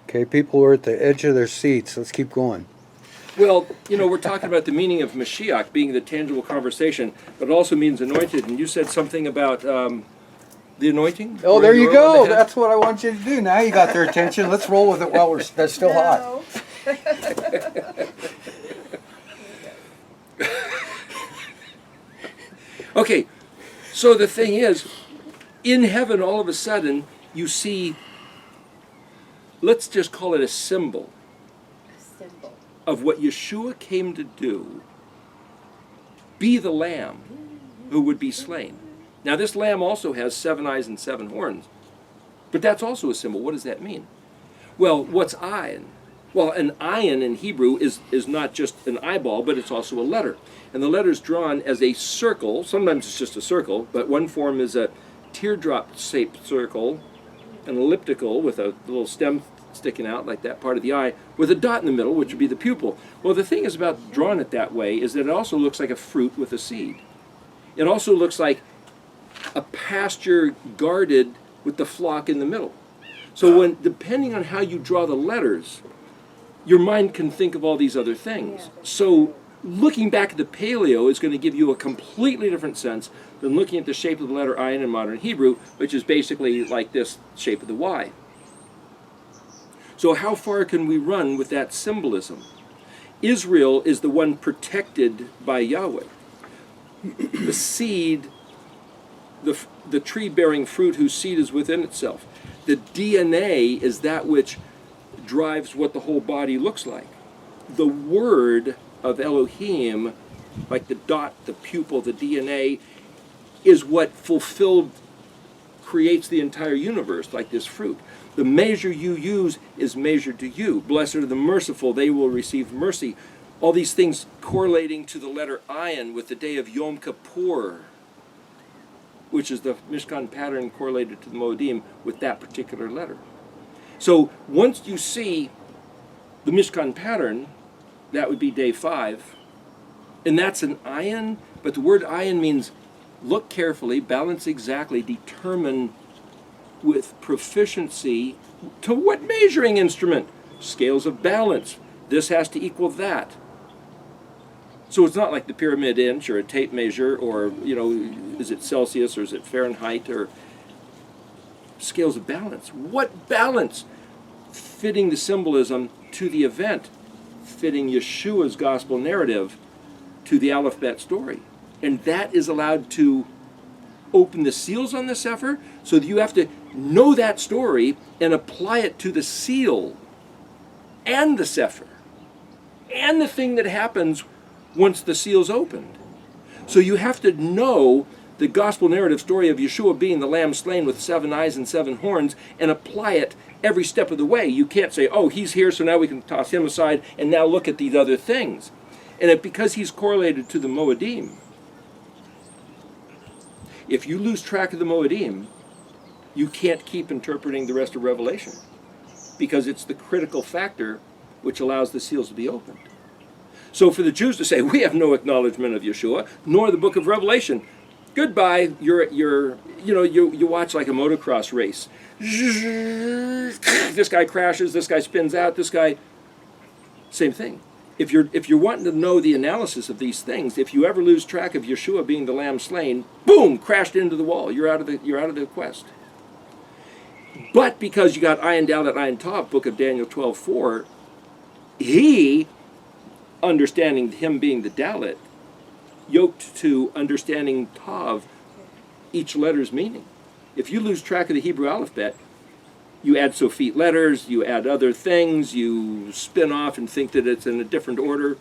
Okay, people are at the edge of their seats. Let's keep going. Well, we're talking about the meaning of Mashiach being the tangible conversation, but it also means anointed. And you said something about the anointing? Oh, there you go. That's what I want you to do. Now you got their attention. Let's roll with it while that's still hot. Okay, so the thing is, in heaven, all of a sudden, you see, let's just call it a symbol of what Yeshua came to do, be the lamb who would be slain. Now this lamb also has 7 eyes and 7 horns, but that's also a symbol. What does that mean? Well, what's ayin? Well, an ayin in Hebrew is not just an eyeball, but it's also a letter. And the letter's drawn as a circle. Sometimes it's just a circle, but one form is a teardrop-shaped circle, an elliptical with a little stem sticking out like that part of the eye, with a dot in the middle, which would be the pupil. Well, the thing is about drawing it that way is that it also looks like a fruit with a seed. It also looks like a pasture guarded with the flock in the middle. So depending on how you draw the letters, your mind can think of all these other things. So looking back at the paleo is going to give you a completely different sense than looking at the shape of the letter ayin in modern Hebrew, which is basically like this shape of the Y. So how far can we run with that symbolism? Israel is the one protected by Yahweh. The seed, the tree bearing fruit whose seed is within itself. The DNA is that which drives what the whole body looks like. The word of Elohim, like the dot, the pupil, the DNA, is what fulfilled, creates the entire universe, like this fruit. The measure you use is measured to you. Blessed are the merciful, they will receive mercy. All these things correlating to the letter ayin with the day of Yom Kippur, which is the Mishkan pattern correlated to the Moedim with that particular letter. So once you see the Mishkan pattern, that would be day 5, and that's an ayin, but the word ayin means look carefully, balance exactly, determine with proficiency to what measuring instrument? Scales of balance. This has to equal that. So it's not like the pyramid inch or a tape measure or, is it Celsius or is it Fahrenheit or scales of balance. What balance? Fitting the symbolism to the event, fitting Yeshua's gospel narrative to the Aleph Bet story. And that is allowed to open the seals on the Sefer, so that you have to know that story and apply it to the seal and the Sefer and the thing that happens once the seal's opened. So you have to know the gospel narrative story of Yeshua being the lamb slain with 7 eyes and 7 horns and apply it every step of the way. You can't say, oh, he's here, so now we can toss him aside and now look at these other things. And because he's correlated to the Moedim, if you lose track of the Moedim, you can't keep interpreting the rest of Revelation because it's the critical factor which allows the seals to be opened. So for the Jews to say, we have no acknowledgement of Yeshua, nor the book of Revelation, goodbye, you watch like a motocross race. This guy crashes, this guy spins out, this guy, same thing. If you're wanting to know the analysis of these things, if you ever lose track of Yeshua being the lamb slain, boom, crashed into the wall. You're out of the quest. But because you got Ayin Dalet Ayin Tav, book of Daniel 12:4, he, understanding him being the Dalet, yoked to understanding Tav, each letter's meaning. If you lose track of the Hebrew alphabet, you add Sophite letters, you add other things, you spin off and think that it's in a different order,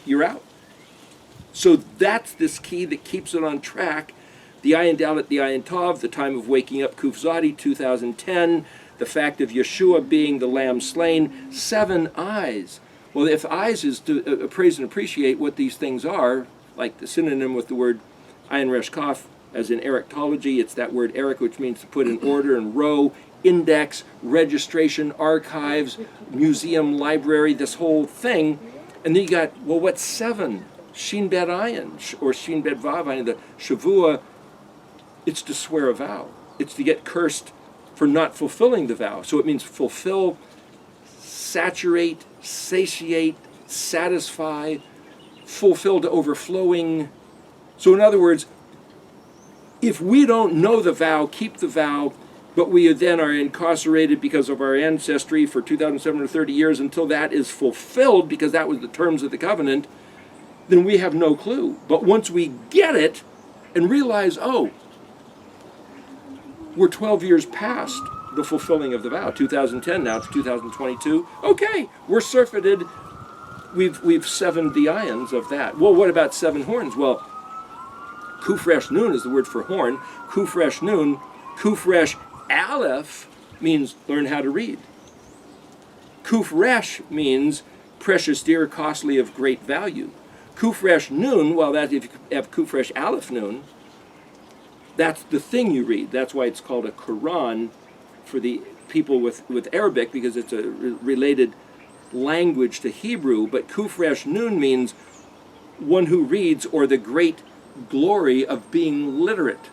you're out. So that's this key that keeps it on track. The Ayin Dalet, the Ayin Tav, the time of waking up, Kuf Zadi, 2010, the fact of Yeshua being the lamb slain, 7 eyes. Well, if eyes is to appraise and appreciate what these things are, like the synonym with the word Ayin Resh Kaf, as in Erectology, it's that word eric, which means to put in order and row, index, registration, archives, museum, library, this whole thing. And then you got, well, what's 7? Shin Bet Ayin, or Shin Bet Vav Ayin, the Shavua, it's to swear a vow. It's to get cursed for not fulfilling the vow. So it means fulfill, saturate, satiate, satisfy, fulfill to overflowing. So in other words, if we don't know the vow, keep the vow, but we then are incarcerated because of our ancestry for 2,730 years until that is fulfilled, because that was the terms of the covenant, then we have no clue. But once we get it and realize, oh, we're 12 years past the fulfilling of the vow, 2010, now it's 2022, okay, we're surfeited, we've severed the ions of that. Well, what about 7 horns? Well, Kufresh Nun is the word for horn. Kufresh Nun, Kufresh Aleph means learn how to read. Kufresh means precious, dear, costly, of great value. Kufresh Nun, well, that if you have Kufresh Aleph Nun, that's the thing you read. That's why it's called a Quran for the people with Arabic, because it's a related language to Hebrew. But Kufresh Nun means one who reads, or the great glory of being literate.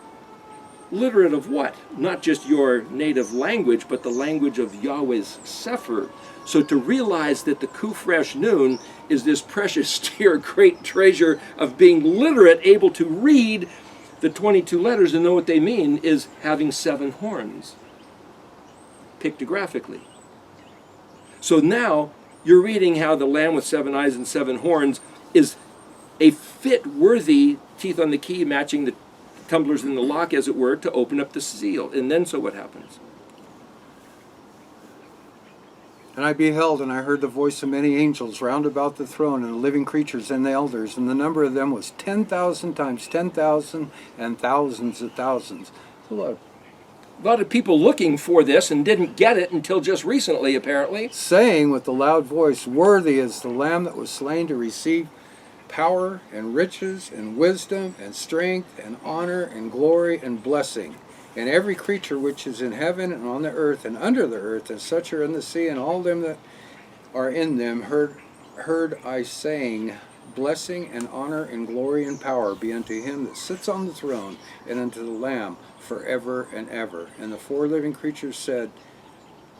Literate of what? Not just your native language, but the language of Yahweh's Sefer. So to realize that the Kufresh Nun is this precious, dear, great treasure of being literate, able to read the 22 letters and know what they mean, is having 7 horns, pictographically. So now you're reading how the lamb with 7 eyes and 7 horns is a fit worthy, teeth on the key matching the tumblers in the lock, as it were, to open up the seal. And then so what happens? And I beheld, and I heard the voice of many angels round about the throne, and the living creatures and the elders, and the number of them was 10,000 times 10,000, and thousands of thousands. A lot of people looking for this and didn't get it until just recently, apparently. Saying with a loud voice, worthy is the Lamb that was slain to receive power and riches and wisdom and strength and honor and glory and blessing. And every creature which is in heaven and on the earth and under the earth, and such are in the sea, and all them that are in them, heard I saying, blessing and honor and glory and power be unto him that sits on the throne, and unto the Lamb forever and ever. And the 4 living creatures said,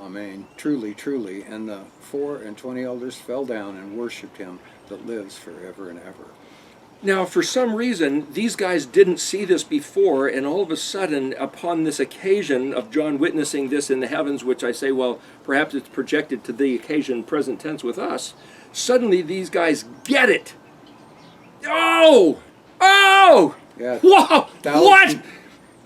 Amen, truly, truly. And the 24 elders fell down and worshipped him that lives forever and ever. Now, for some reason, these guys didn't see this before, and all of a sudden, upon this occasion of John witnessing this in the heavens, which I say, well, perhaps it's projected to the occasion present tense with us, suddenly these guys get it. Oh! Oh! Yeah. Whoa! What?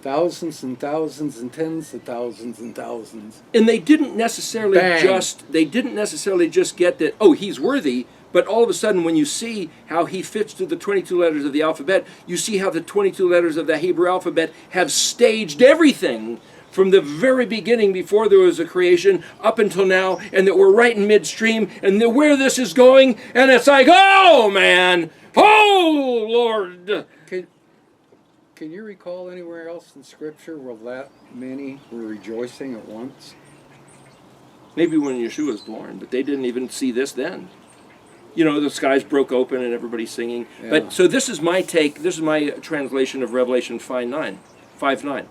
Thousands and thousands and tens of thousands and thousands. And they didn't necessarily Bang. just get that, oh, he's worthy. But all of a sudden, when you see how he fits to the 22 letters of the alphabet, you see how the 22 letters of the Hebrew alphabet have staged everything from the very beginning, before there was a creation, up until now, and that we're right in midstream, and where this is going, and it's like, oh, man, oh, Lord. Can you recall anywhere else in Scripture where that many were rejoicing at once? Maybe when Yeshua was born, but they didn't even see this then. You know, the skies broke open and everybody's singing. Yeah. But so this is my take, this is my translation of Revelation 5:9.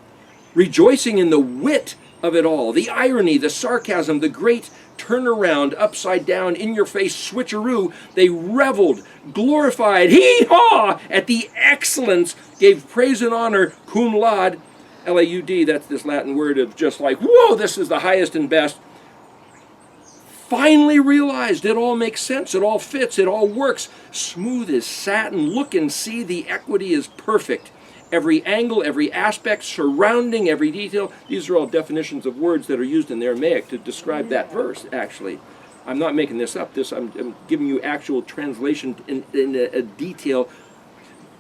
Rejoicing in the wit of it all, the irony, the sarcasm, the great turnaround, upside down, in your face switcheroo. They reveled, glorified, hee-haw, at the excellence, gave praise and honor, cum laude, L-A-U-D, that's this Latin word of just like, whoa, this is the highest and best. Finally realized it all makes sense, it all fits, it all works. Smooth as satin, look and see, the equity is perfect. Every angle, every aspect, surrounding every detail. These are all definitions of words that are used in the Aramaic to describe that verse, actually. I'm not making this up. I'm giving you actual translation in a detail.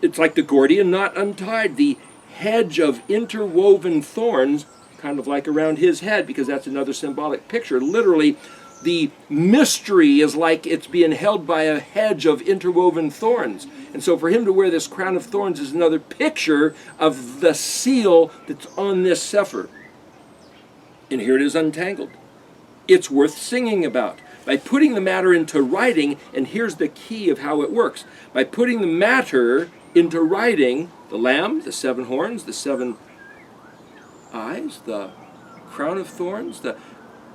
It's like the Gordian knot untied, the hedge of interwoven thorns, kind of like around his head, because that's another symbolic picture. Literally, the mystery is like it's being held by a hedge of interwoven thorns. And so for him to wear this crown of thorns is another picture of the seal that's on this Sefer. And here it is untangled. It's worth singing about. By putting the matter into writing, and here's the key of how it works. By putting the matter into writing, the lamb, the 7 horns, the 7 eyes, the crown of thorns.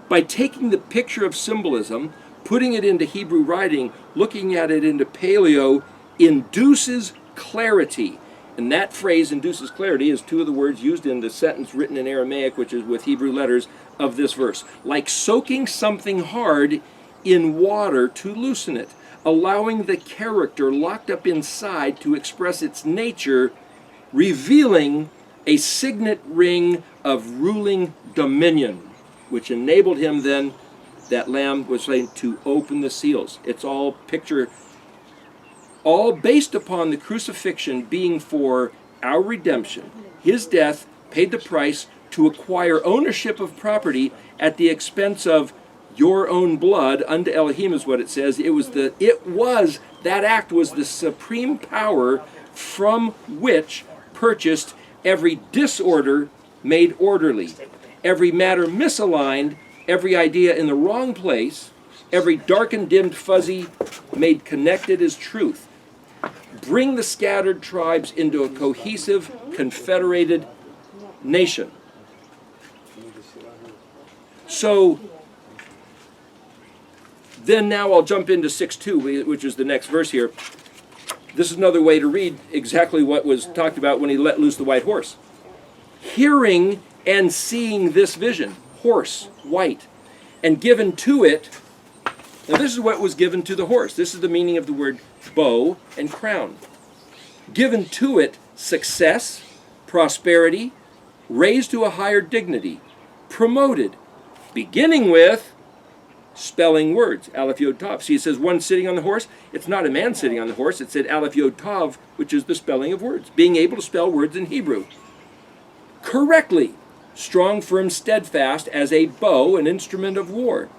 By taking the picture of symbolism, putting it into Hebrew writing, looking at it into Paleo, induces clarity. And that phrase, induces clarity, is two of the words used in the sentence written in Aramaic, which is with Hebrew letters, of this verse. Like soaking something hard in water to loosen it, allowing the character locked up inside to express its nature, revealing a signet ring of ruling dominion, which enabled him then, that Lamb was saying, to open the seals. It's all picture, all based upon the crucifixion being for our redemption. His death paid the price to acquire ownership of property at the expense of your own blood unto Elohim, is what it says. That act was the supreme power from which purchased every disorder made orderly, every matter misaligned, every idea in the wrong place, every dark and dimmed fuzzy made connected as truth. Bring the scattered tribes into a cohesive, confederated nation. So, then now I'll jump into 6:2, which is the next verse here. This is another way to read exactly what was talked about when he let loose the white horse. Hearing and seeing this vision, horse, white, and given to it. Now this is what was given to the horse. This is the meaning of the word bow and crown. Given to it success, prosperity, raised to a higher dignity, promoted, beginning with spelling words, Aleph Yod Tav. See, it says one sitting on the horse. It's not a man sitting on the horse. It said Aleph Yod Tav, which is the spelling of words, being able to spell words in Hebrew correctly, strong, firm, steadfast, as a bow, an instrument of war,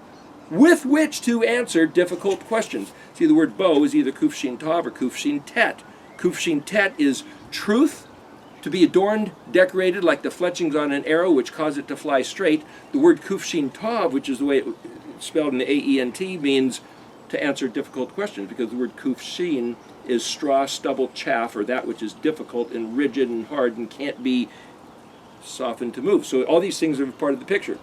with which to answer difficult questions. See, the word bow is either Kuf Shin Tav or Kuf Shin Tet. Kuf Shin Tet is truth, to be adorned, decorated like the fletchings on an arrow, which cause it to fly straight. The word Kuf Shin Tav, which is the way it's spelled in the A-E-N-T, means to answer difficult questions, because the word Kuf Shin is straw, stubble, chaff, or that which is difficult and rigid and hard and can't be softened to move. So all these things are part of the picture.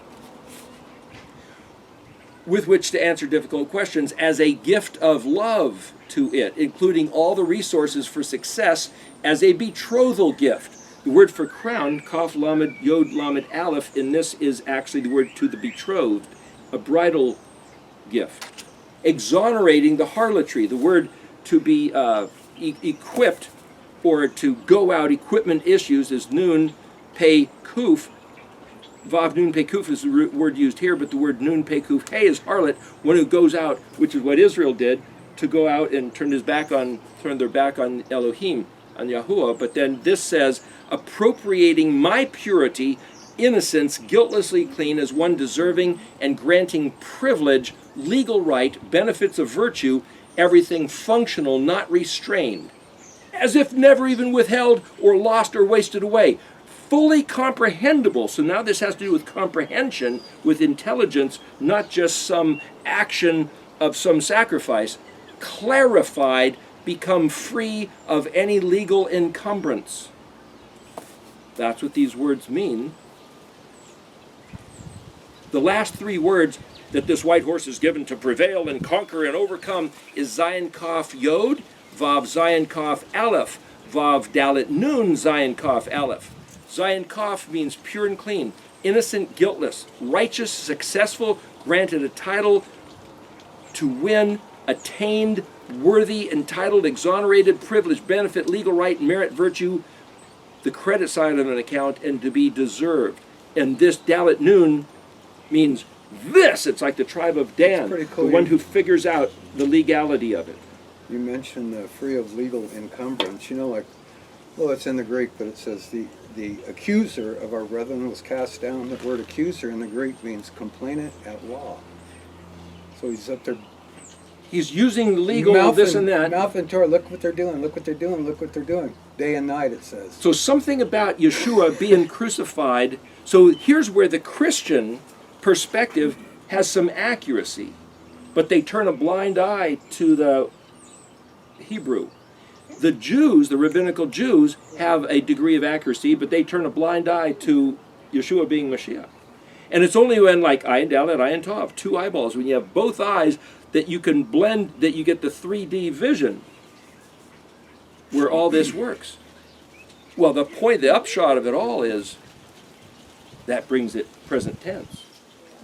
With which to answer difficult questions as a gift of love to it, including all the resources for success as a betrothal gift. The word for crown, Kaf Lamed Yod Lamed Aleph, in this is actually the word to the betrothed, a bridal gift. Exonerating the harlotry, the word to be equipped or to go out, equipment issues, is nun pei kuf. Vav nun pei kuf is the word used here, but the word nun pei kuf hey is harlot, one who goes out, which is what Israel did, to go out and turn their back on Elohim, on Yahuwah. But then this says, appropriating my purity, innocence, guiltlessly clean, as one deserving, and granting privilege, legal right, benefits of virtue, everything functional, not restrained, as if never even withheld or lost or wasted away. Fully comprehensible. So now this has to do with comprehension, with intelligence, not just some action of some sacrifice. Clarified, become free of any legal encumbrance. That's what these words mean. The last three words that this white horse is given to prevail and conquer and overcome is Zayin Kaf Yod, Vav Zayin Kaf Aleph, Vav Dalet Nun Zayin Kaf Aleph. Zayin Kaf means pure and clean, innocent, guiltless, righteous, successful, granted a title to win, attained, worthy, entitled, exonerated, privileged, benefit, legal right, merit, virtue, the credit side of an account, and to be deserved. And this Dalet Nun means this. It's like the tribe of Dan, cool. The one who figures out the legality of it. You mentioned free of legal encumbrance. You know, like, well, it's in the Greek, but it says the accuser of our brethren was cast down. The word accuser in the Greek means complainant at law. So he's up there. He's using the legal this and that. Mouth and Torah, look what they're doing, look what they're doing, look what they're doing. Day and night, it says. So something about Yeshua being crucified. So here's where the Christian perspective has some accuracy, but they turn a blind eye to the Hebrew. The Jews, the rabbinical Jews, have a degree of accuracy, but they turn a blind eye to Yeshua being Mashiach. And it's only when, like Ayin Dalet, Ayin Tav, two eyeballs, when you have both eyes, that you can blend, that you get the 3D vision where all this works. Well, the point, the upshot of it all is that brings it present tense.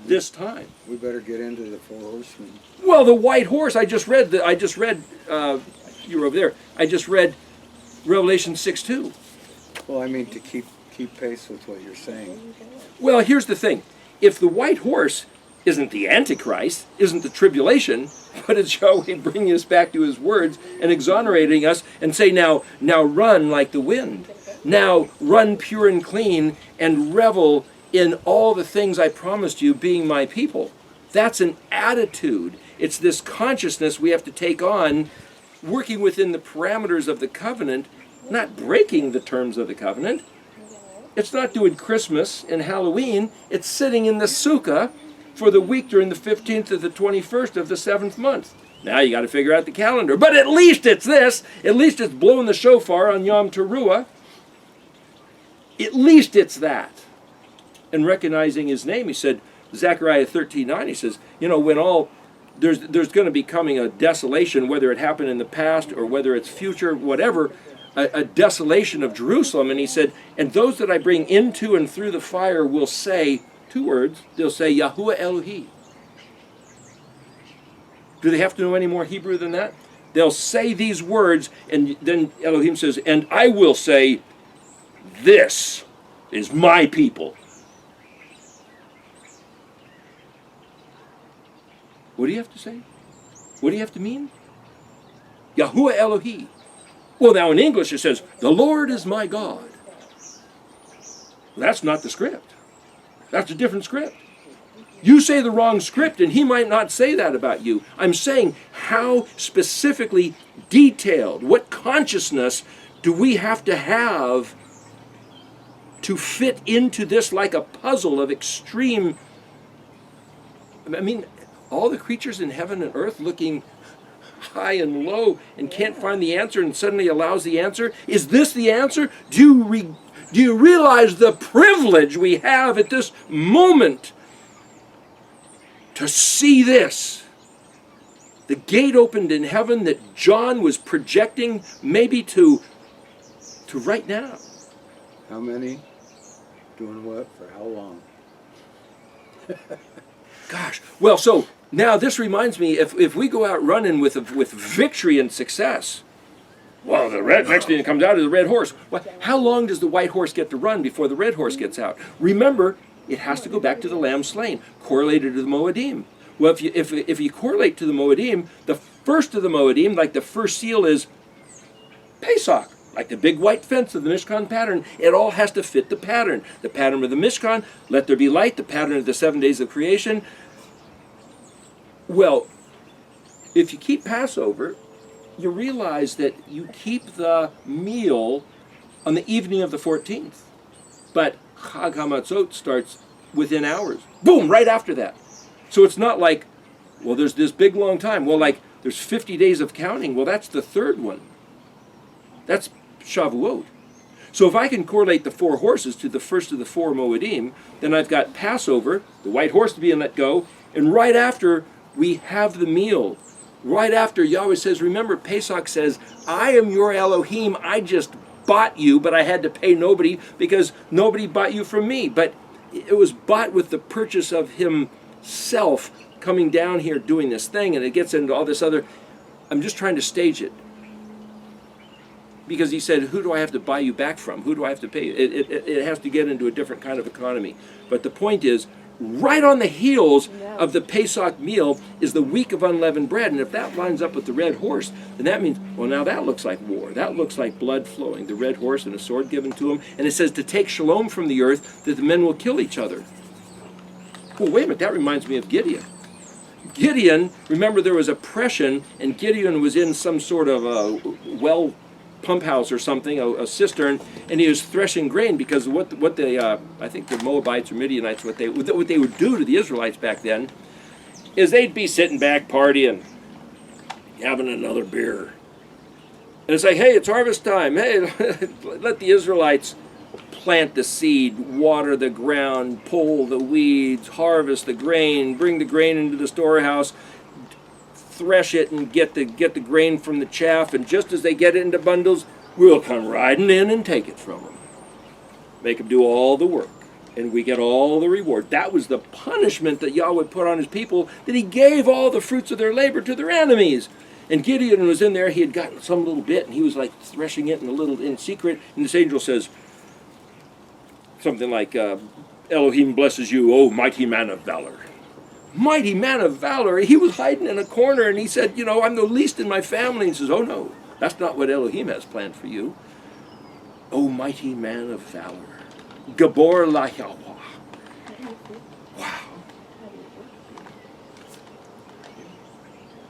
This time. We better get into the four horsemen. Well, the white horse, you were over there, I just read Revelation 6:2. Well, I mean to keep pace with what you're saying. Well, here's the thing. If the white horse isn't the Antichrist, isn't the tribulation, but it's Yahweh bringing us back to his words and exonerating us and say, now run like the wind. Now run pure and clean and revel in all the things I promised you, being my people. That's an attitude. It's this consciousness we have to take on, working within the parameters of the covenant, not breaking the terms of the covenant. It's not doing Christmas and Halloween. It's sitting in the sukkah for the week during the 15th to the 21st of the 7th month. Now you got to figure out the calendar. But at least it's this. At least it's blowing the shofar on Yom Teruah. At least it's that. And recognizing his name, he said, Zechariah 13:9, he says, when all, there's going to be coming a desolation, whether it happened in the past or whether it's future, whatever, a desolation of Jerusalem. And he said, and those that I bring into and through the fire will say, two words, they'll say, Yahuwah Elohi. Do they have to know any more Hebrew than that? They'll say these words, and then Elohim says, and I will say, this is my people. What do you have to say? What do you have to mean? Yahuwah Elohi. Well, now in English it says, the Lord is my God. That's not the script. That's a different script. You say the wrong script and he might not say that about you. I'm saying how specifically detailed, what consciousness do we have to fit into this like a puzzle of extreme, all the creatures in heaven and earth looking high and low and can't find the answer and suddenly allows the answer. Is this the answer? Do you realize the privilege we have at this moment to see this? The gate opened in heaven that John was projecting maybe to right now. How many? Doing what? For how long? Gosh. Well, so now this reminds me, if we go out running with victory and success, well, the next thing that comes out is the red horse. Well, how long does the white horse get to run before the red horse gets out? Remember, it has to go back to the lamb slain, correlated to the Moedim. Well, if you correlate to the Moedim, the first of the Moedim, like the first seal, is Pesach. Like the big white fence of the Mishkan pattern, it all has to fit the pattern. The pattern of the Mishkan, let there be light, the pattern of the 7 days of creation. Well, if you keep Passover, you realize that you keep the meal on the evening of the 14th. But Chag HaMatzot starts within hours. Boom, right after that. So it's not like, well, there's this big long time. Well, like, there's 50 days of counting. Well, that's the third one. That's Shavuot. So if I can correlate the four horses to the first of the four Moedim, then I've got Passover, the white horse to be let go, and right after we have the meal. Right after Yahweh says, remember Pesach says, I am your Elohim, I just bought you, but I had to pay nobody because nobody bought you from me. But it was bought with the purchase of himself coming down here doing this thing, and it gets into all this other, I'm just trying to stage it. Because he said, who do I have to buy you back from? Who do I have to pay? It has to get into a different kind of economy. But the point is, right on the heels of the Pesach meal is the week of unleavened bread. And if that lines up with the red horse, then that means, well, now that looks like war. That looks like blood flowing. The red horse and a sword given to him. And it says to take shalom from the earth, that the men will kill each other. Well, wait a minute, that reminds me of Gideon. Gideon, remember there was oppression, and Gideon was in some sort of a pump house or something, a cistern, and he was threshing grain because what they I think the Moabites or Midianites, what they would do to the Israelites back then is they'd be sitting back partying, having another beer, and it's like, hey, it's harvest time. Hey, let the Israelites plant the seed, water the ground, pull the weeds, harvest the grain, bring the grain into the storehouse, thresh it and get the grain from the chaff, and just as they get it into bundles, we'll come riding in and take it from them. Make them do all the work, and we get all the reward. That was the punishment that Yahweh put on his people, that he gave all the fruits of their labor to their enemies. And Gideon was in there, he had gotten some little bit, and he was like threshing it in secret, and this angel says something like, Elohim blesses you, O mighty man of valor. Mighty man of valor. He was hiding in a corner, and he said, I'm the least in my family. And he says, oh no, that's not what Elohim has planned for you. O mighty man of valor. Gabor la Yahweh. Wow.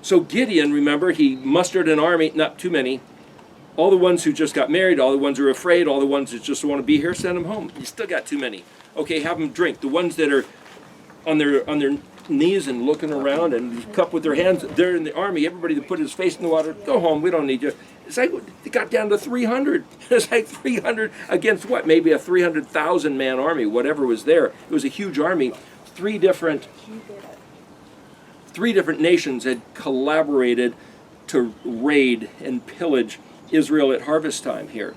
So Gideon, remember, he mustered an army, not too many. All the ones who just got married, all the ones who are afraid, all the ones that just want to be here, send them home. You still got too many. Okay, have them drink. The ones that are on their knees and looking around and cup with their hands, they're in the army. Everybody that put his face in the water, go home, we don't need you. It's like, it got down to 300. It's like 300 against what? Maybe a 300,000 man army, whatever was there. It was a huge army. Three different nations had collaborated to raid and pillage Israel at harvest time here.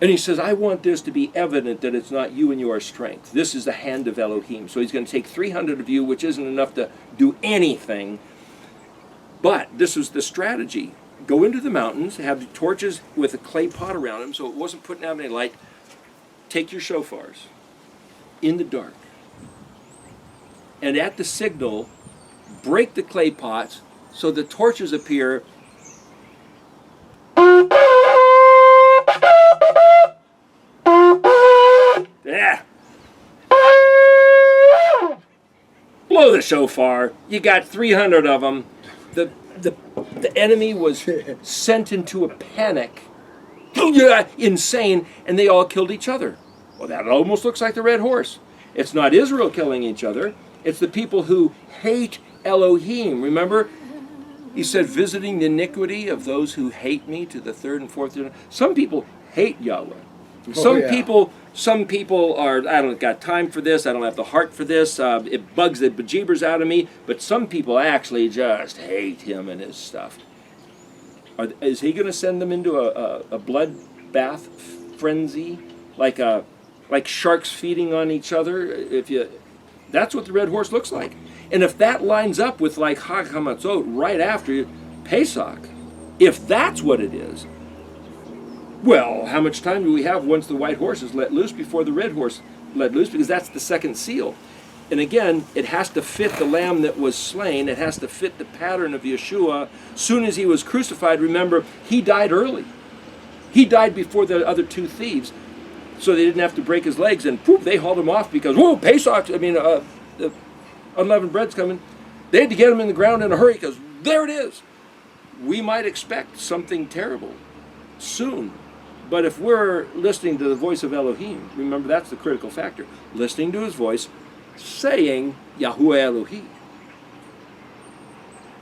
And he says, I want this to be evident that it's not you and your strength. This is the hand of Elohim. So he's going to take 300 of you, which isn't enough to do anything. But this was the strategy. Go into the mountains, have torches with a clay pot around them so it wasn't putting out any light. Take your shofars in the dark. And at the signal, break the clay pots so the torches appear. Yeah. Blow the shofar. You got 300 of them. The enemy was sent into a panic. Insane, and they all killed each other. Well, that almost looks like the red horse. It's not Israel killing each other. It's the people who hate Elohim. Remember? He said, visiting the iniquity of those who hate me to the third and fourth generation. Some people hate Yahweh. Some people are, I don't got time for this, I don't have the heart for this, it bugs the bejeebers out of me, but some people actually just hate him and his stuff. Is he going to send them into a bloodbath frenzy, like sharks feeding on each other? That's what the red horse looks like. And if that lines up with like Hag Hamatzot right after Pesach, if that's what it is, well, how much time do we have once the white horse is let loose before the red horse let loose? Because that's the second seal. And again, it has to fit the lamb that was slain. It has to fit the pattern of Yeshua. Soon as he was crucified, remember, he died early. He died before the other two thieves, so they didn't have to break his legs. And poof, they hauled him off because, whoa, Pesach, the unleavened bread's coming. They had to get him in the ground in a hurry because there it is. We might expect something terrible soon. But if we're listening to the voice of Elohim, remember that's the critical factor. Listening to his voice, saying Yahuwah Elohim.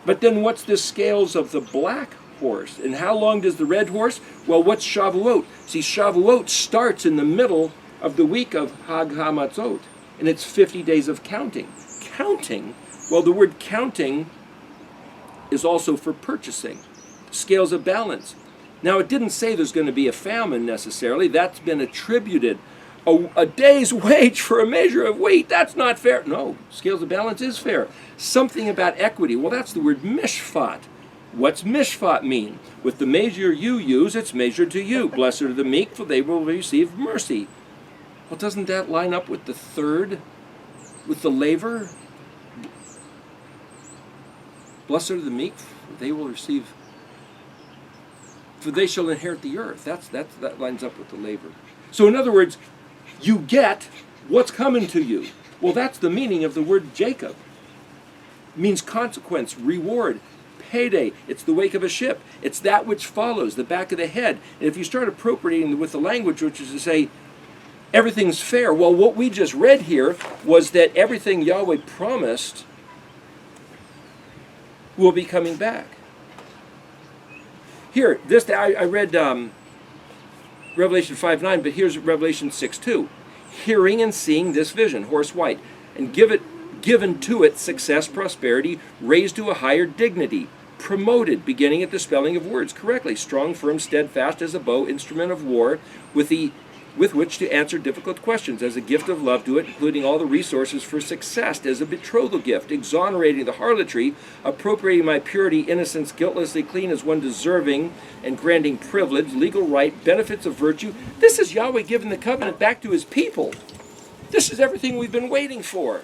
But then what's the scales of the black horse? And how long does the red horse? Well, what's Shavuot? See, Shavuot starts in the middle of the week of Hag HaMatzot. And it's 50 days of counting. Counting? Well, the word counting is also for purchasing. Scales of balance. Now, it didn't say there's going to be a famine necessarily. That's been attributed. A day's wage for a measure of wheat, that's not fair. No, scales of balance is fair. Something about equity. Well, that's the word mishpat. What's mishpat mean? With the measure you use, it's measured to you. Blessed are the meek, for they will receive mercy. Well, doesn't that line up with the third, with the laver? Blessed are the meek, for they will receive, for they shall inherit the earth. That lines up with the laver. So in other words, you get what's coming to you. Well, that's the meaning of the word Jacob. It means consequence, reward, payday. It's the wake of a ship. It's that which follows, the back of the head. And if you start appropriating with the language, which is to say, everything's fair. Well, what we just read here was that everything Yahweh promised will be coming back. Here, I read Revelation 5:9, but here's Revelation 6:2. Hearing and seeing this vision, horse white, and given to it success, prosperity, raised to a higher dignity, promoted, beginning at the spelling of words correctly, strong, firm, steadfast as a bow, instrument of war, with which to answer difficult questions, as a gift of love to it, including all the resources for success, as a betrothal gift, exonerating the harlotry, appropriating my purity, innocence, guiltlessly clean as one deserving, and granting privilege, legal right, benefits of virtue. This is Yahweh giving the covenant back to his people. This is everything we've been waiting for.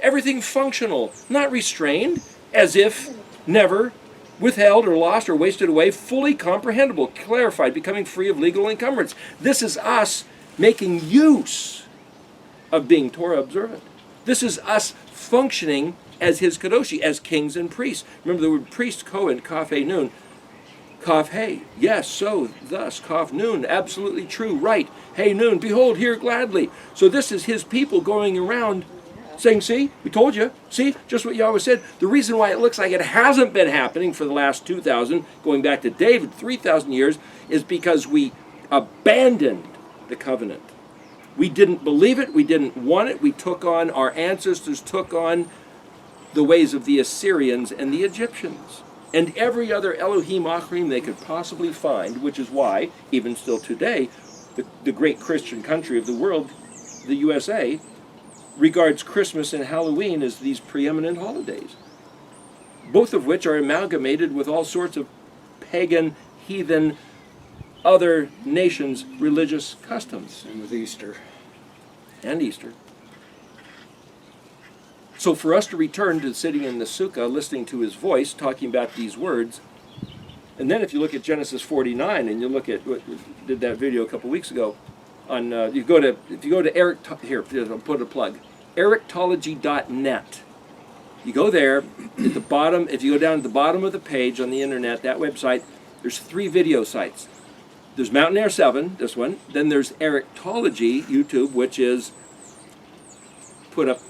Everything functional, not restrained, as if never withheld or lost or wasted away, fully comprehensible, clarified, becoming free of legal encumbrance. This is us making use of being Torah observant. This is us functioning as his kadoshi, as kings and priests. Remember the word priest, Kohen, kaf he nun, kaf he, yes, so, thus, kaf nun, absolutely true, right, hey nun, behold, here gladly. So this is his people going around saying, see, we told you, see, just what Yahweh said. The reason why it looks like it hasn't been happening for the last 2,000, going back to David, 3,000 years, is because we abandoned the covenant. We didn't believe it, we didn't want it, we took on, our ancestors took on the ways of the Assyrians and the Egyptians, and every other Elohim Achrim they could possibly find, which is why, even still today, the great Christian country of the world, the USA, regards Christmas and Halloween as these preeminent holidays, both of which are amalgamated with all sorts of pagan, heathen, other nations' religious customs. And with Easter. And Easter. So for us to return to sitting in the sukkah, listening to his voice, talking about these words, and then if you look at Genesis 49, and you look at what did that video a couple weeks ago, on if you go to Eric, here, I'll put a plug, erictology.net. You go there, at the bottom, if you go down to the bottom of the page on the internet, that website, there's 3 video sites. There's Mountain Air 7, this one, then there's Erictology, YouTube, which is put up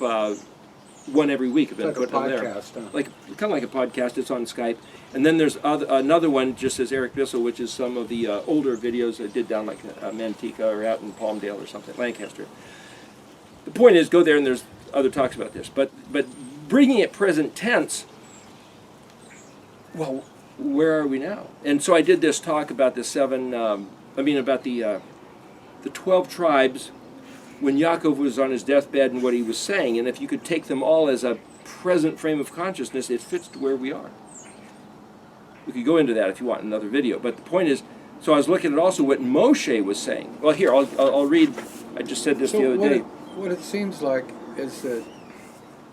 one every week. I've been It's like putting a on there. podcast, huh? Kind of like a podcast, it's on Skype. And then there's another one, just as Eric Bissell, which is some of the older videos I did down like Manteca or out in Palmdale or something, Lancaster. The point is, go there and there's other talks about this. But bringing it present tense, well, where are we now? And so I did this talk about the 12 tribes when Yaakov was on his deathbed and what he was saying. And if you could take them all as a present frame of consciousness, it fits to where we are. We could go into that if you want in another video. But the point is, so I was looking at also what Moshe was saying. Well, here, I'll read. I just said this the other day. What it seems like is that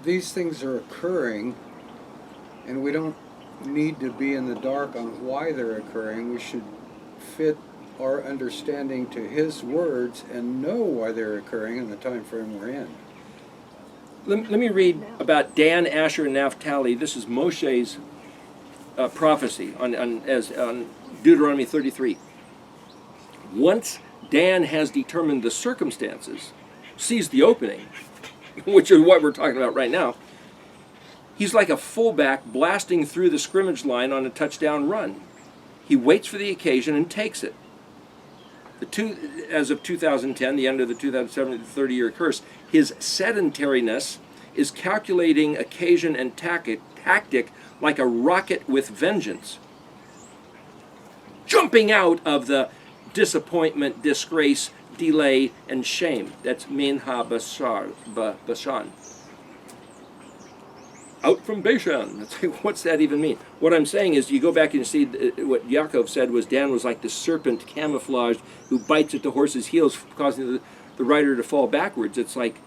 these things are occurring, and we don't need to be in the dark on why they're occurring. We should fit our understanding to his words and know why they're occurring in the time frame we're in. Let me read about Dan, Asher, and Naphtali. This is Moshe's prophecy on Deuteronomy 33. Once Dan has determined the circumstances, sees the opening, which is what we're talking about right now, he's like a fullback blasting through the scrimmage line on a touchdown run. He waits for the occasion and takes it. As of 2010, the end of the 2007 30-year curse, his sedentariness is calculating occasion and tactic like a rocket with vengeance, jumping out of the disappointment, disgrace, delay, and shame. That's min ha-bashan. Out from Bashan. That's like, what's that even mean? What I'm saying is, you go back and you see what Yaakov said was Dan was like the serpent camouflaged who bites at the horse's heels, causing the rider to fall backwards. It's like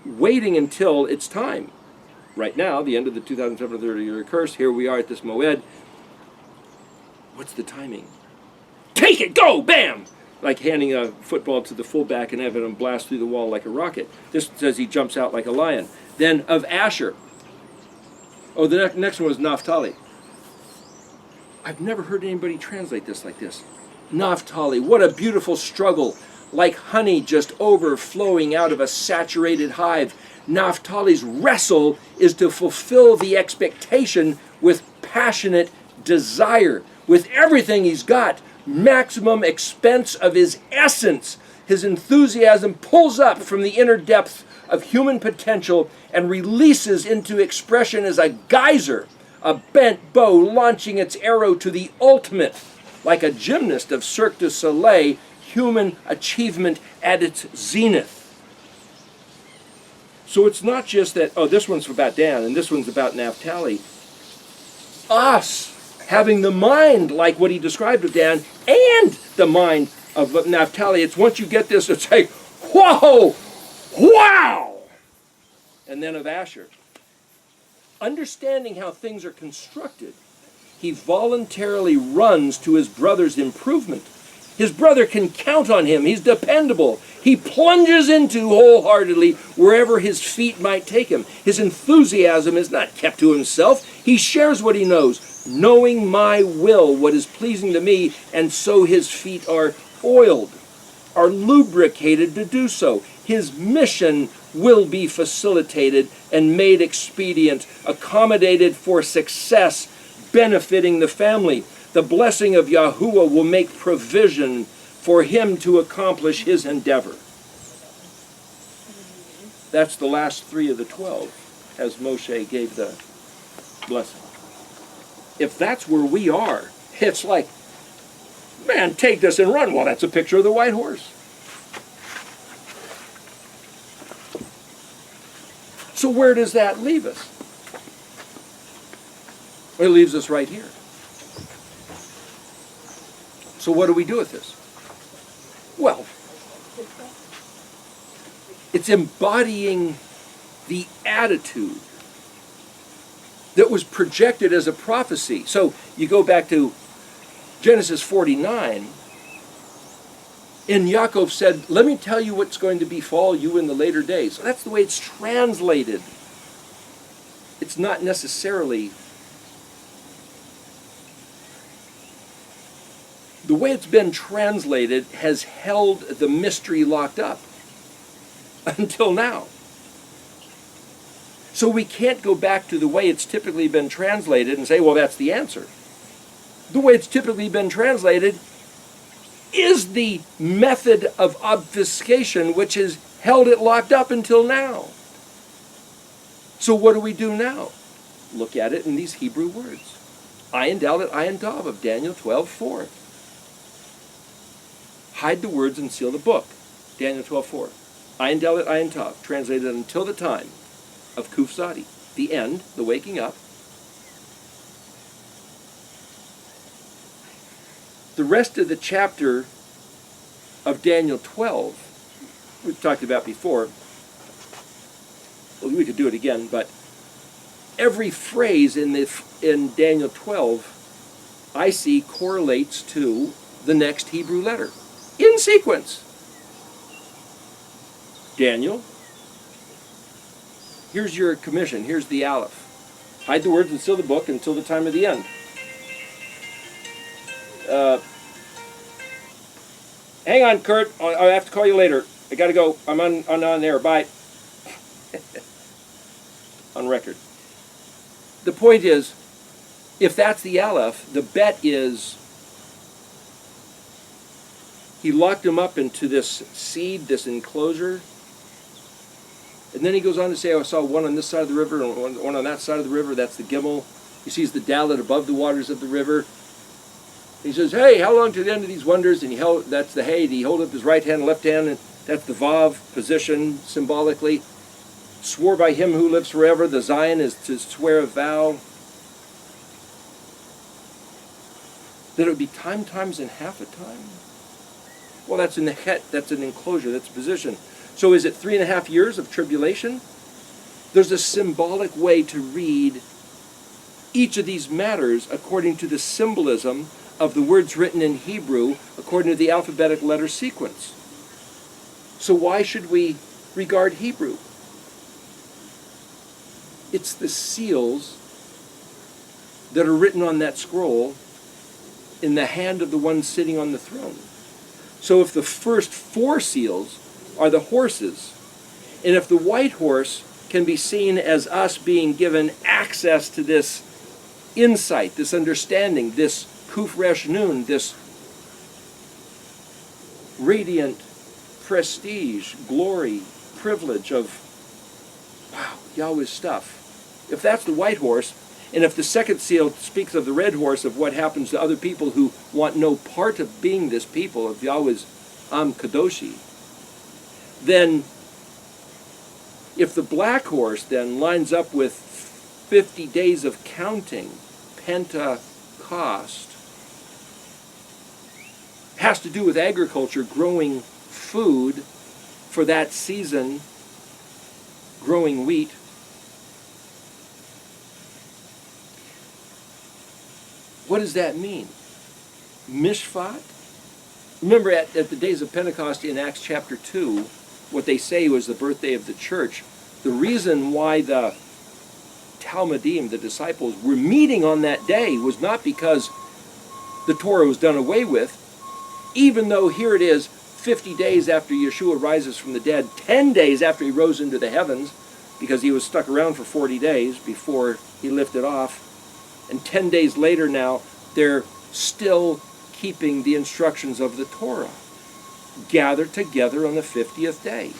waiting until it's time. Right now, the end of the 2007 30-year curse, here we are at this moed. What's the timing? Take it, go, bam! Like handing a football to the fullback and having him blast through the wall like a rocket. This says he jumps out like a lion. Then of Asher. Oh, the next one was Naphtali. I've never heard anybody translate this like this. Naphtali, what a beautiful struggle. Like honey just overflowing out of a saturated hive. Naphtali's wrestle is to fulfill the expectation with passionate desire. With everything he's got, maximum expense of his essence. His enthusiasm pulls up from the inner depths of human potential and releases into expression as a geyser, a bent bow launching its arrow to the ultimate, like a gymnast of Cirque du Soleil, human achievement at its zenith. So it's not just that, oh, this one's about Dan and this one's about Naphtali. Us having the mind like what he described of Dan and the mind of Naphtali. It's once you get this, it's like, whoa, wow! And then of Asher. Understanding how things are constructed, he voluntarily runs to his brother's improvement. His brother can count on him. He's dependable. He plunges into wholeheartedly wherever his feet might take him. His enthusiasm is not kept to himself. He shares what he knows, knowing my will, what is pleasing to me, and so his feet are oiled, are lubricated to do so. His mission will be facilitated and made expedient, accommodated for success, benefiting the family. The blessing of Yahuwah will make provision for him to accomplish his endeavor. That's the last 3 of the 12, as Moshe gave the blessing. If that's where we are, it's like, man, take this and run. Well, that's a picture of the white horse. So where does that leave us? It leaves us right here. So what do we do with this? Well, it's embodying the attitude that was projected as a prophecy. So you go back to Genesis 49, and Yaakov said, let me tell you what's going to befall you in the later days. So that's the way it's translated. It's not necessarily the way it's been translated has held the mystery locked up until now. So we can't go back to the way it's typically been translated and say, well, that's the answer. The way it's typically been translated is the method of obfuscation which has held it locked up until now. So what do we do now? Look at it in these Hebrew words. Ayin Dalet Ayin Tav of Daniel 12:4. Hide the words and seal the book. Daniel 12:4. Ayin Dalet Ayin Tav, translated until the time of Kuf Zadi, the end, the waking up. The rest of the chapter of Daniel 12, we've talked about before. Well, we could do it again, but every phrase in Daniel 12, I see correlates to the next Hebrew letter, in sequence. Daniel, here's your commission, here's the Aleph. Hide the words and seal the book until the time of the end. Hang on, Kurt, I have to call you later. I gotta go, I'm on there, bye. On record. The point is, if that's the Aleph, the bet is he locked him up into this seed, this enclosure, and then he goes on to say, I saw one on this side of the river and one on that side of the river. That's the Gimel. He sees the Dalet above the waters of the river. He says, hey, how long to the end of these wonders? And that's the Hey. He held up his right hand and left hand, and that's the Vav position symbolically. Swore by him who lives forever. The Zion is to swear a vow. That it would be time times and half a time. Well, that's in the het, that's an enclosure, that's a position. So is it 3.5 years of tribulation? There's a symbolic way to read each of these matters according to the symbolism of the words written in Hebrew according to the alphabetic letter sequence. So why should we regard Hebrew? It's the seals that are written on that scroll in the hand of the one sitting on the throne. So if the first 4 seals are the horses, and if the white horse can be seen as us being given access to this insight, this understanding, this Kuf Resh Nun, this radiant prestige, glory, privilege of, wow, Yahweh's stuff. If that's the white horse, and if the second seal speaks of the red horse, of what happens to other people who want no part of being this people, of Yahweh's Kadoshi, then if the black horse then lines up with 50 days of counting, Pentecost, has to do with agriculture, growing food for that season, growing wheat. What does that mean? Mishpat? Remember at the days of Pentecost in Acts chapter 2, what they say was the birthday of the church. The reason why the Talmudim, the disciples, were meeting on that day was not because the Torah was done away with, even though here it is 50 days after Yeshua rises from the dead, 10 days after he rose into the heavens, because he was stuck around for 40 days before he lifted off, and 10 days later now, they're still keeping the instructions of the Torah. Gather together on the 50th day.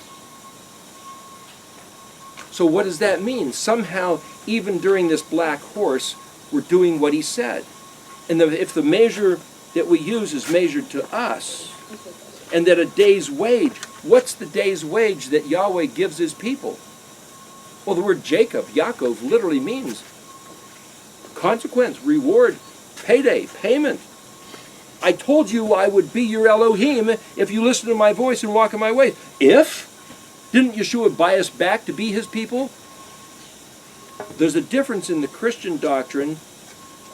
So what does that mean? Somehow, even during this black horse, we're doing what he said. And if the measure that we use is measured to us, and that a day's wage, what's the day's wage that Yahweh gives his people? Well, the word Jacob, Yaakov, literally means consequence, reward, payday, payment. I told you I would be your Elohim if you listen to my voice and walk in my ways. Didn't Yeshua buy us back to be his people? There's a difference in the Christian doctrine,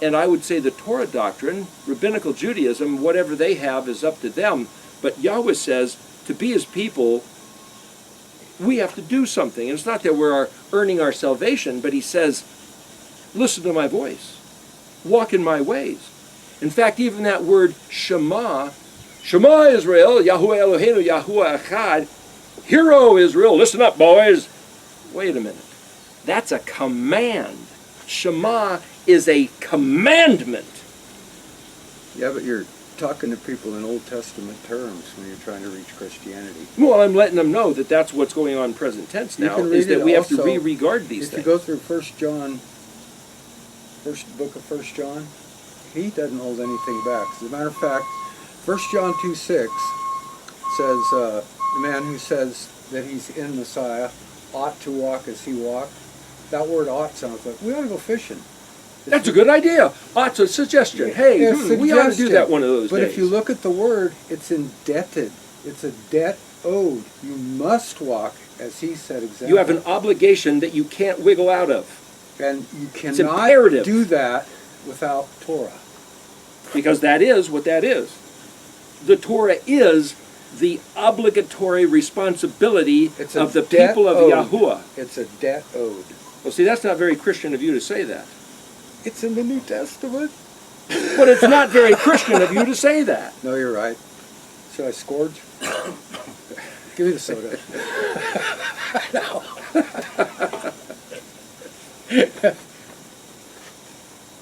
and I would say the Torah doctrine. Rabbinical Judaism, whatever they have is up to them. But Yahweh says, to be his people, we have to do something. And it's not that we're earning our salvation, but he says, listen to my voice. Walk in my ways. In fact, even that word Shema, Shema Israel, Yahuwah Eloheinu, Yahuwah Echad, Hear, O Israel, listen up, boys. Wait a minute. That's a command. Shema is a commandment. Yeah, but you're talking to people in Old Testament terms when you're trying to reach Christianity. Well, I'm letting them know that that's what's going on in present tense now, is that we have to re-regard these things. If you go through first book of 1 John, he doesn't hold anything back. As a matter of fact, 1 John 2:6 says, the man who says that he's in Messiah ought to walk as he walked. That word ought sounds like, we ought to go fishing. That's a good idea. Ought's a suggestion. Hey, we ought to do that one of those days. But if you look at the word, it's indebted. It's a debt owed. You must walk as he said exactly. You have an obligation that you can't wiggle out of. And you cannot do that without Torah. Because that is what that is. The Torah is the obligatory responsibility of the people of Yahuwah. It's a debt owed. Well, see, that's not very Christian of you to say that. It's in the New Testament. But it's not very Christian of you to say that. No, you're right. Should I scourge? Give me the soda.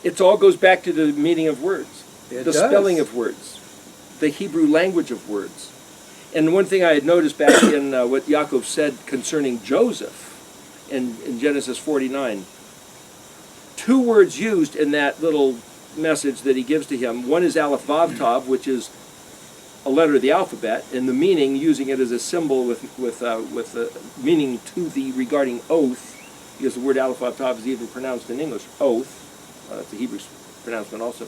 It all goes back to the meaning of words, the spelling of words, the Hebrew language of words. And one thing I had noticed back in what Yaakov said concerning Joseph in Genesis 49, two words used in that little message that he gives to him. One is Aleph Vav Tav, which is a letter of the alphabet, and the meaning, using it as a symbol with meaning to the regarding oath, because the word Aleph Vav Tav is even pronounced in English, oath. That's a Hebrew pronouncement also.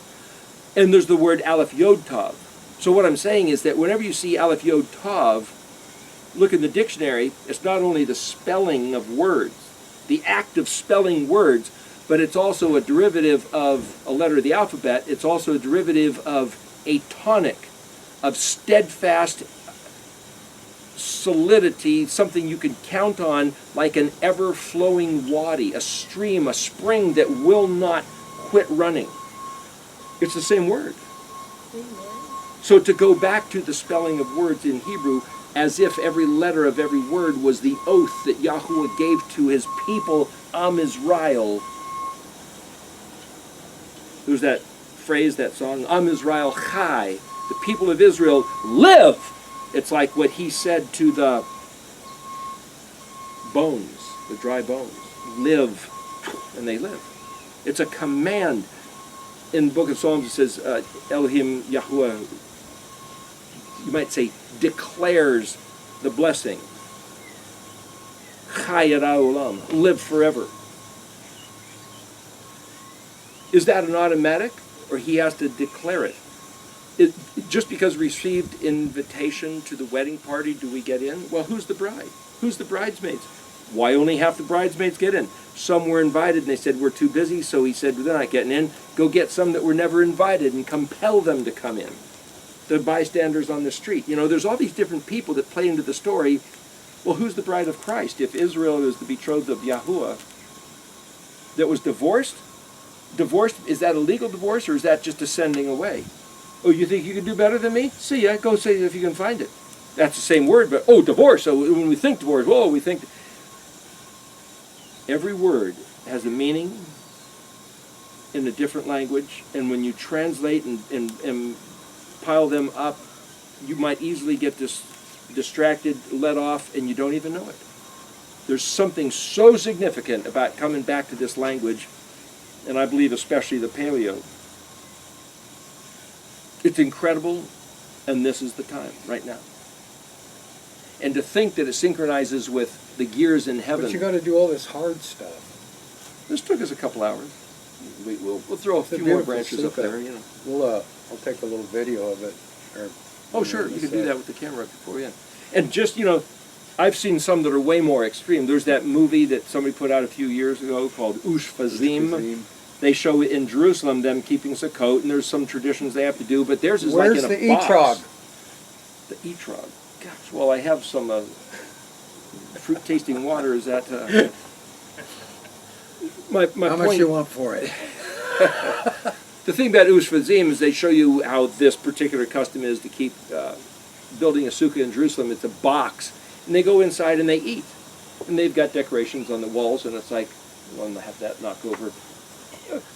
And there's the word Aleph Yod Tav. So what I'm saying is that whenever you see Aleph Yod Tav, look in the dictionary, it's not only the spelling of words, the act of spelling words, but it's also a derivative of a letter of the alphabet. It's also a derivative of a tonic, of steadfast solidity, something you can count on like an ever-flowing wadi, a stream, a spring that will not quit running. It's the same word. So to go back to the spelling of words in Hebrew, as if every letter of every word was the oath that Yahuwah gave to his people, Am Israel. There's that phrase, that song, Am Israel Chai. The people of Israel live. It's like what he said to the bones, the dry bones. Live, and they live. It's a command. In the book of Psalms it says, Elohim Yahuwah, you might say, declares the blessing. Chai olam, live forever. Is that an automatic, or he has to declare it? Just because received invitation to the wedding party, do we get in? Well, who's the bride? Who's the bridesmaids? Why only half the bridesmaids get in? Some were invited and they said, we're too busy, so he said, well, they're not getting in. Go get some that were never invited and compel them to come in. The bystanders on the street. You know, there's all these different people that play into the story. Well, who's the bride of Christ? If Israel is the betrothed of Yahuwah that was divorced, is that a legal divorce, or is that just a sending away? Oh, you think you can do better than me? See ya, go say if you can find it. That's the same word, but, oh, divorce. So when we think divorce, whoa, we think... Every word has a meaning in a different language, and when you translate and pile them up, you might easily get distracted, let off, and you don't even know it. There's something so significant about coming back to this language, and I believe especially the Paleo. It's incredible, and this is the time, right now. And to think that it synchronizes with the gears in heaven. But you got to do all this hard stuff. This took us a couple hours. We'll throw a few more branches up there, you know. We'll I'll take a little video of it. Oh, sure, you can do that with the camera before you. And just, you know, I've seen some that are way more extreme. There's that movie that somebody put out a few years ago called Ushpazim. They show in Jerusalem them keeping Sukkot, and there's some traditions they have to do, but theirs is Where's like in a the box. etrog? The etrog. Gosh, well, I have some fruit-tasting water. Is that... my How point, much you want for it? The thing about Ushpazim is they show you how this particular custom is to keep building a sukkah in Jerusalem. It's a box, and they go inside and they eat. And they've got decorations on the walls, and it's like, well, I'm going to have that knock over.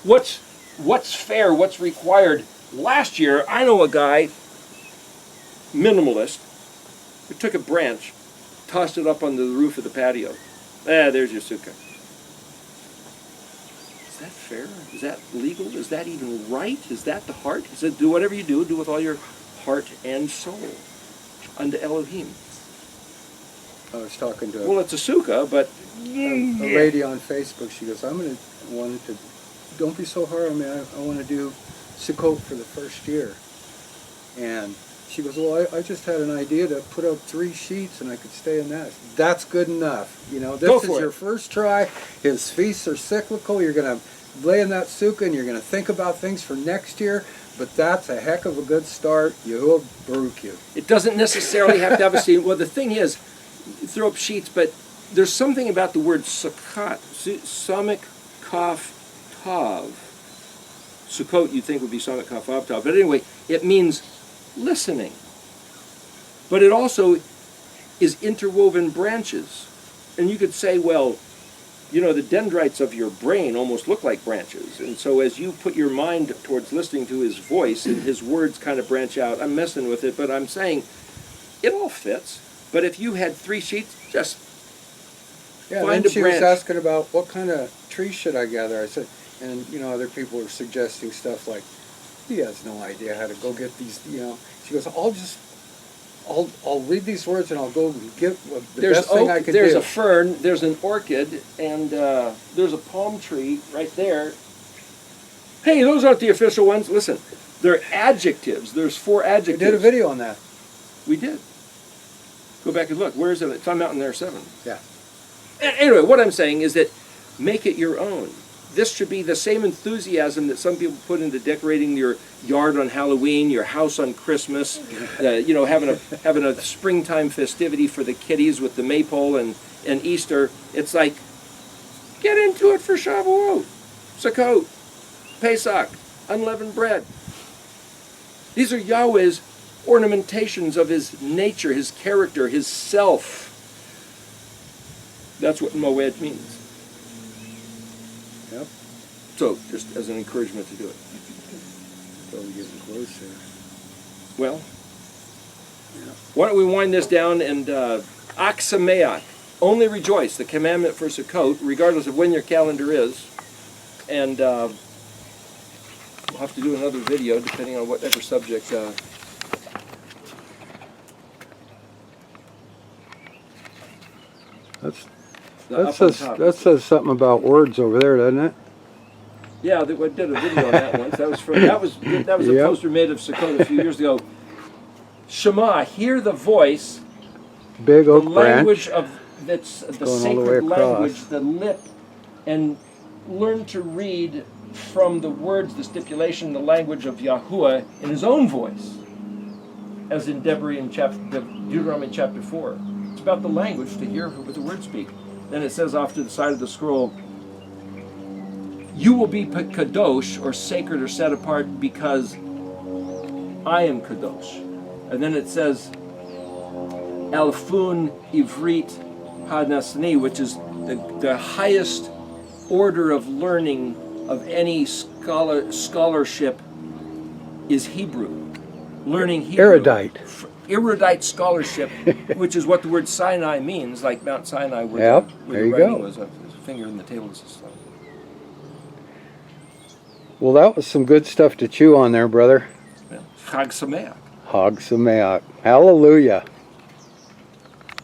What's fair? What's required? Last year, I know a guy, minimalist, who took a branch, tossed it up on the roof of the patio. There's your sukkah. Is that fair? Is that legal? Is that even right? Is that the heart? He said, do whatever you do with all your heart and soul unto Elohim. I was talking to Well, it's a sukkah, but... a lady on Facebook. She goes, wanted to, don't be so hard on me. I want to do Sukkot for the first year. And she goes, well, I just had an idea to put up 3 sheets and I could stay in that. That's good enough. You know, this is your first try. His feasts are cyclical. You're going to lay in that sukkah and you're going to think about things for next year. But that's a heck of a good start. Yehuwah Baruch you. It doesn't necessarily have to have a scene. Well, the thing is, you throw up sheets, but there's something about the word sukkot, samek kaf tav. Sukkot you'd think would be samek kaf av tav. But anyway, it means listening. But it also is interwoven branches. And you could say, well, you know, the dendrites of your brain almost look like branches. And so as you put your mind towards listening to his voice and his words kind of branch out, I'm messing with it, but I'm saying it all fits. But if you had 3 sheets, just find a she branch. was asking about what kind of tree should I gather. I said, and you know, other people were suggesting stuff like, he has no idea how to go get these, you know. She goes, I'll read these words and I'll go get the best thing I can do. There's a fern, there's an orchid, and there's a palm tree right there. Hey, those aren't the official ones. Listen, they're adjectives. There's 4 adjectives. We did a video on that. We did. Go back and look. Where is it? It's on Mountain there 7. Yeah. Anyway, what I'm saying is that make it your own. This should be the same enthusiasm that some people put into decorating your yard on Halloween, your house on Christmas, you know, having a springtime festivity for the kiddies with the maypole and Easter. It's like, get into it for Shavuot, Sukkot, Pesach, unleavened bread. These are Yahweh's ornamentations of his nature, his character, his self. That's what Moed means. Yep. So, just as an encouragement to do it. Probably getting closer. Well, Why don't we wind this down and Ak Sameach, only rejoice, the commandment for Sukkot, regardless of when your calendar is. And we'll have to do another video depending on whatever subject. That says something about words over there, doesn't it? Yeah, I did a video on that once. That was a Yep. poster made of Sukkot a few years ago. Shema, hear the voice, Big the oak branch. language of that's the going all the sacred way across. language, the lip, and learn to read from the words, the stipulation, the language of Yahuwah in his own voice, as in Deuteronomy chapter 4. It's about the language, to hear what the words speak. Then it says off to the side of the scroll, you will be kadosh, or sacred or set apart, because I am kadosh. And then it says, Alfun Ivrit Hadnasni, which is the highest order of learning of any scholarship is Hebrew. Learning Hebrew. Erudite. Erudite scholarship, which is what the word Sinai means, like Mount Sinai, where Yep, the there you writing go. was a finger in the table. Well, that was some good stuff to chew on there, brother. Chag Sameach. Hag Sameach. Hallelujah.